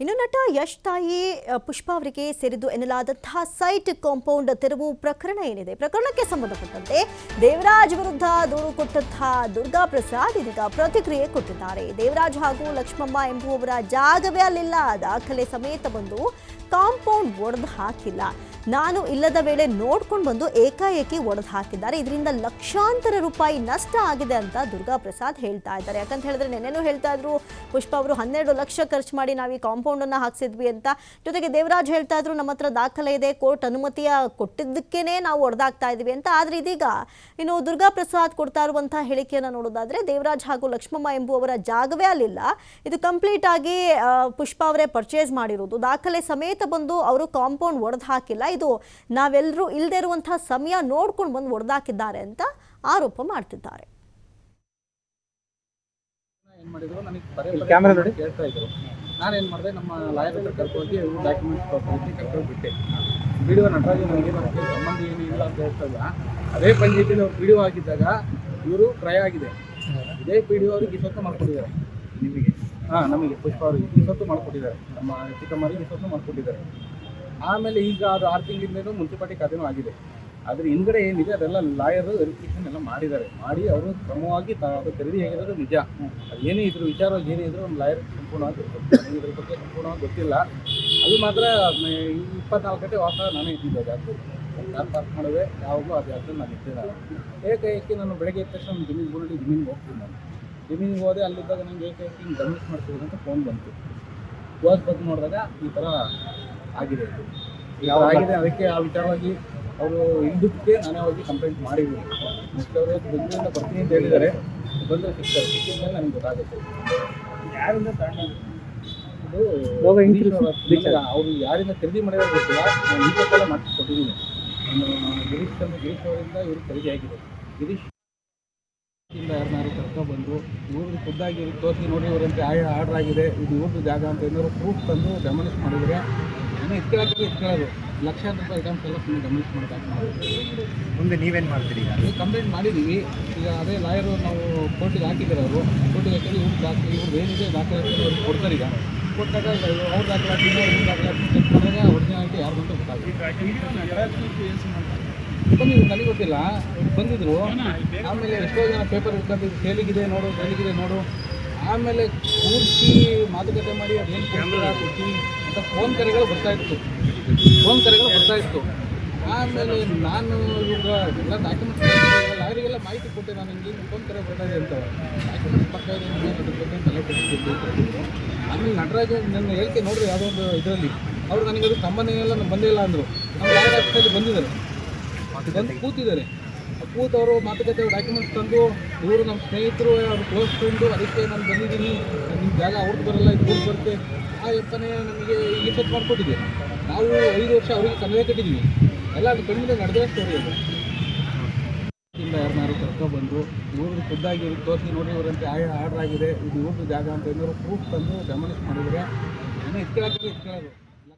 ಇನ್ನು ನಟ ಯಶ್ ತಾಯಿ ಪುಷ್ಪಾ ಅವರಿಗೆ ಸೇರಿದ್ದು ಎನ್ನಲಾದಂತಹ ಸೈಟ್ ಕಾಂಪೌಂಡ್ ತೆರವು ಪ್ರಕರಣ ಏನಿದೆ, ಪ್ರಕರಣಕ್ಕೆ ಸಂಬಂಧಪಟ್ಟಂತೆ ದೇವರಾಜ್ ವಿರುದ್ಧ ದೂರು ಕೊಟ್ಟಂತಹ ದುರ್ಗಾ ಪ್ರಸಾದ್ ಇದೀಗ ಪ್ರತಿಕ್ರಿಯೆ ಕೊಟ್ಟಿದ್ದಾರೆ. ದೇವರಾಜ್ ಹಾಗೂ ಲಕ್ಷ್ಮಮ್ಮ ಎಂಬುವವರ ಜಾಗವೇ ಅಲ್ಲಿಲ್ಲ, ದಾಖಲೆ ಸಮೇತ ಬಂದು ಕಾಂಪೌಂಡ್ ಒಡೆದು ಹಾಕಿಲ್ಲ. ನಾನು ಇಲ್ಲದ ವೇಳೆ ನೋಡ್ಕೊಂಡು ಬಂದು ಏಕಾಏಕಿ ಒಡೆದು ಹಾಕಿದ್ದಾರೆ. ಇದರಿಂದ ಲಕ್ಷಾಂತರ ರೂಪಾಯಿ ನಷ್ಟ ಆಗಿದೆ ಅಂತ ದುರ್ಗಾ ಪ್ರಸಾದ್ ಹೇಳ್ತಾ ಇದ್ದಾರೆ. ಯಾಕಂತ ಹೇಳಿದ್ರೆ ನೆನ್ನೆನೂ ಹೇಳ್ತಾ ಇದ್ರು ಪುಷ್ಪಾ ಅವರು 12 ಲಕ್ಷ ಖರ್ಚು ಮಾಡಿ ನಾವು ಈ ಕಾಂಪೌಂಡನ್ನು ಹಾಕ್ಸಿದ್ವಿ ಅಂತ. ಜೊತೆಗೆ ದೇವರಾಜ್ ಹೇಳ್ತಾ ಇದ್ರು ನಮ್ಮ ಹತ್ರ ದಾಖಲೆ ಇದೆ, ಕೋರ್ಟ್ ಅನುಮತಿಯ ಕೊಟ್ಟಿದ್ದಕ್ಕೇನೆ ನಾವು ಒಡೆದಾಗ್ತಾ ಇದ್ವಿ ಅಂತ. ಆದರೆ ಇದೀಗ ಇನ್ನು ದುರ್ಗಾ ಪ್ರಸಾದ್ ಕೊಡ್ತಾ ಇರುವಂತಹ ಹೇಳಿಕೆಯನ್ನು ನೋಡೋದಾದ್ರೆ ದೇವರಾಜ್ ಹಾಗೂ ಲಕ್ಷ್ಮಮ್ಮ ಎಂಬುವವರ ಜಾಗವೇ ಅಲ್ಲಿಲ್ಲ, ಇದು ಕಂಪ್ಲೀಟ್ ಆಗಿ ಪುಷ್ಪಾ ಅವರೇ ಪರ್ಚೇಸ್ ಮಾಡಿರೋದು, ದಾಖಲೆ ಸಮೇತ ಬಂದು ಅವರು ಕಾಂಪೌಂಡ್ ಒಡೆದು ಹಾಕಿಲ್ಲ, ಇದು ನಾವೆಲ್ಲರೂ ಇಲ್ಲದೆ ಇರುವಂತಹ ಸಮಯ ನೋಡ್ಕೊಂಡು ಬಂದು ಒಡೆದಾಕಿದ್ದಾರೆ ಅಂತ ಆರೋಪ ಮಾಡ್ತಿದ್ದಾರೆ. ನಾನೇನು ಮಾಡಿದೆ, ನಮ್ಮ ಲಾಯರ್ ಹತ್ರ ಕರ್ಕೊಂಡು ಡಾಕ್ಯುಮೆಂಟ್ಸ್ ಕರ್ಕೊಂಡು ಬಿಟ್ಟೆ. ವಿಡಿಯೋ ನಟರಾಜು ನನಗೆ ನನಗೆ ಸಂಬಂಧ ಏನೂ ಇಲ್ಲ ಅಂತ ಹೇಳ್ತಲ್ಲ. ಅದೇ ಪಂಚಾಯತಿಲಿ ಅವ್ರು ವಿಡಿಯೋ ಹಾಕಿದ್ದಾಗ ಇವರು ಕ್ರಯ ಆಗಿದೆ. ಇದೇ ವಿಡಿಯೋ ಅವ್ರಿಗೆ ಇಷ್ಟೊತ್ತು ಮಾಡ್ಕೊಟ್ಟಿದ್ದಾರೆ, ನಿಮಗೆ ನಮಗೆ ಪುಷ್ಪ ಅವ್ರಿಗೆ ಇಷ್ಟೊತ್ತು ಮಾಡ್ಕೊಟ್ಟಿದ್ದಾರೆ, ನಮ್ಮ ಚಿಕ್ಕಮ್ಮರಿಗೆ ಇಷ್ಟೊತ್ತು ಮಾಡ್ಕೊಟ್ಟಿದ್ದಾರೆ. ಆಮೇಲೆ ಈಗ ಅದು 6 ತಿಂಗಳಿಂದಲೂ ಮುನ್ಸಿಪಾಲಿಟಿ ಖಾತೆನೂ ಆಗಿದೆ. ಅದ್ರ ಹಿಂದ್ಗಡೆ ಏನಿದೆ ಅದೆಲ್ಲ ಲಾಯರು ವೆರಿಫಿಕೇಷನ್ ಎಲ್ಲ ಮಾಡಿದ್ದಾರೆ. ಮಾಡಿ ಅವರು ಕ್ರಮವಾಗಿ ಅದು ಖರೀದಿ ಆಗಿರೋದು ನಿಜ. ಅದು ಏನೇ ಇದ್ರು ವಿಚಾರವಾಗಿ ಏನೇ ಇದ್ರು ಒಂದು ಲಾಯರ್ ಸಂಪೂರ್ಣವಾಗಿ ಇದ್ರ ಬಗ್ಗೆ ಸಂಪೂರ್ಣವಾಗಿ ಗೊತ್ತಿಲ್ಲ. ಅದು ಮಾತ್ರ 24 ಗಂಟೆ ವಾಸ ನಾನೇ ಇದ್ದಿದ್ದೆ. ಜಾಗದಲ್ಲಿ ಕಾರ್ ಪಾರ್ಕ್ ಮಾಡೋದೆ ಯಾವಾಗಲೂ ಅದು ಜಾಗದಲ್ಲಿ ನಾನು ಇದ್ದಿಲ್ಲ. ಏಕಾಏಕಿ ನಾನು ಬೆಳಗ್ಗೆ ಎದ್ದ ತಕ್ಷಣ ಜಮೀನಿಗೆ ಹೋಗ್ತೀನಿ. ನಾನು ಜಮೀನಿಗೆ ಹೋದೆ, ಅಲ್ಲಿದ್ದಾಗ ನನಗೆ ಏಕಾಏಕಿ ಹಿಂಗೆ ಗಮನಿಸ್ ಮಾಡ್ತಿದ್ರು ಅಂತ ಫೋನ್ ಬಂತು. ಬಂದು ನೋಡಿದಾಗ ಈ ಥರ ಆಗಿದೆ, ಆಗಿದೆ. ಅದಕ್ಕೆ ಆ ವಿಚಾರವಾಗಿ ಅವರು ಇದ್ದಕ್ಕೆ ನಾನೇ ಹೋಗಿ ಕಂಪ್ಲೇಂಟ್ ಮಾಡಿದ್ದೀನಿ. ನೆಕ್ಸ್ಟ್ ಅವರು ಬೆಂಗಳೂರಿಂದ ಬರ್ತೀನಿ ಅಂತ ಹೇಳಿದ್ದಾರೆ. ಬಂದರೆ ಸಿಗ್ತಾರೆ, ಸಿಕ್ಕಿದ ಮೇಲೆ ನನಗೆ ಗೊತ್ತಾಗುತ್ತೆ ಯಾರಿಂದ ಅವರು ಯಾರಿಂದ ಖರೀದಿ ಮಾಡಿದ್ರೆ ಗೊತ್ತಿಲ್ಲ. ನಾನು ಈ ಥರ ಮಾಡಿಸ್ಕೊಟ್ಟಿದ್ದೀನಿ. ನಾನು ಗಿರೀಶ್ ಅವರಿಂದ ಇವರು ಖರೀದಿ ಆಗಿದೆ. ಗಿರೀಶ್ ಇಂದ ಯಾರನ್ನಾರು ಕರ್ಕೊಬಂದು ಇವ್ರಿಗೆ ಖುದ್ದಾಗಿ ಇವ್ರಿಗೆ ತೋರಿಸಿ ನೋಡಿ ಇವರಂತೆ ಆರ್ಡರ್ ಆಗಿದೆ, ಇದು ಇವ್ರದ್ದು ಜಾಗ ಅಂತ ಏನಾದ್ರು ಪ್ರೂಫ್ ತಂದು ಡೆಮಾಲಿಷ್ ಮಾಡಿದರೆ ಇನ್ನೂ ಇಟ್ಕೊಳ್ಳೋದು ಲಕ್ಷಾಂತರ ರೂಪಾಯಿ ಐಟಮ್ಸ್ ಎಲ್ಲ ಸುಮ್ಮನೆ ಡೆಮಾಲಿಷ್ ಮಾಡೋದು. ಮುಂದೆ ನೀವೇನು ಮಾಡ್ತೀರಿ? ಈಗ ಕಂಪ್ಲೇಂಟ್ ಮಾಡಿದ್ದೀವಿ. ಈಗ ಅದೇ ಲಾಯರು ನಾವು ಕೋರ್ಟಿಗೆ ಹಾಕಿದ್ದಾರೆ. ಅವರು ಕೋರ್ಟಿಗೆ ಹಾಕಿದ್ರೆ ಇವ್ರದ್ದು ಏನಿದೆ ದಾಖಲಾತಿ ಅವ್ರಿಗೆ ಕೊಡ್ತಾರೆ. ಈಗ ಕೊಟ್ಟಾಗ ಅವ್ರ ದಾಖಲಾತಿ ಇವ್ರ ದಾಖಲಾತಿ ಚೆಕ್ ಮಾಡಿದಾಗ ಒರಿಜಿನಾಲಿಟಿ ಯಾರು ಅಂತ ಗೊತ್ತಾಗುತ್ತೆ. ಬಂದಿದ್ರು, ನನಗೆ ಗೊತ್ತಿಲ್ಲ, ಬಂದಿದ್ರು. ಆಮೇಲೆ ಎಷ್ಟೋ ಜನ ಪೇಪರ್ ಇಟ್ಕೊಂಡಿದ್ದು ಸೇಲಿಗಿದೆ ನೋಡು. ಆಮೇಲೆ ಪೂರ್ತಿ ಮಾತುಕತೆ ಮಾಡಿ ಅದೇನು ಕೊಡ್ತೀವಿ ಅಂತ ಫೋನ್ ಕರೆಗಳು ಬರ್ತಾಯಿತ್ತು. ಆಮೇಲೆ ನಾನು ಇವಾಗ ಎಲ್ಲ ಡಾಕ್ಯುಮೆಂಟ್ಸ್ ಲಾಯರಿಗೆಲ್ಲ ಮಾಹಿತಿ ಕೊಟ್ಟೆ. ನಾನು ಹಿಂಗೆ ಫೋನ್ ಕರೆ ಬರ್ತಾಯಿದೆ ಅಂತ ಡಾಕ್ಯುಮೆಂಟ್ಸ್ ಬರ್ತಾ ಇದೆ ಅದ್ರ ಬಗ್ಗೆ ತಲೆ ಕೆಟ್ಟಿದ್ದು. ಆಮೇಲೆ ನಟರಾಜ್ ನನ್ನ ಹೇಳಿಕೆ ನೋಡ್ರಿ ಯಾವುದೋ ಒಂದು ಇದರಲ್ಲಿ ಅವರು ನನಗೆ ಅದು ಸಂಬಂಧ ಎಲ್ಲ ಬಂದಿಲ್ಲ ಅಂದರು. ನಮ್ಮ ಲಾಯರ್ ಆಫೀಸಲ್ಲಿ ಬಂದಿದ್ದಾರೆ, ಬಂದು ಕೂತಿದ್ದಾರೆ. ಕೂತವರು ಮಾತುಕತೆ ಡಾಕ್ಯುಮೆಂಟ್ಸ್ ತಂದು ಇವರು ನಮ್ಮ ಸ್ನೇಹಿತರು ಅವ್ರು ಕ್ಲೋಸ್ ಫ್ರೆಂಡು, ಅದಕ್ಕೆ ನಾನು ಬಂದಿದ್ದೀನಿ, ನಿಮ್ಮ ಜಾಗ ಅವ್ರದ್ದು ಬರೋಲ್ಲ, ಇದು ಊರು ಬರುತ್ತೆ. ಆ ಯಪ್ಪನೇ ನಮಗೆ ಈಗ ಸೆಟ್ ಮಾಡಿಕೊಟ್ಟಿದೆ. ನಾವು 5 ವರ್ಷ ಅವರಿಗೆ ಕನ್ನಡ ಕಟ್ಟಿದ್ದೀವಿ. ಎಲ್ಲ ಅದು ಕಣ್ಣಿಂದ ನಡೆದೇ ಸ್ಟೋರಿ ಅದು. ಇಂದ ಯಾರನ್ನಾರು ಕರ್ಕೊಬಂದು ಇವ್ರಿಗೆ ಖುದ್ದಾಗಿ ಇವ್ರಿಗೆ ತೋರಿಸಿ ನೋಡಿ ಇವರಂತೆ ಆರ್ಡರ್ ಆಗಿದೆ, ಇದು ಇವ್ರದ್ದು ಜಾಗ ಅಂತ ಏನಾದ್ರು ಪ್ರೂಫ್ ತಂದು ಡೆಮಾಲಿಷ್ ಮಾಡಿದರೆ ಇನ್ನೂ ಇಟ್ಕೊಳ್ಳೋದು.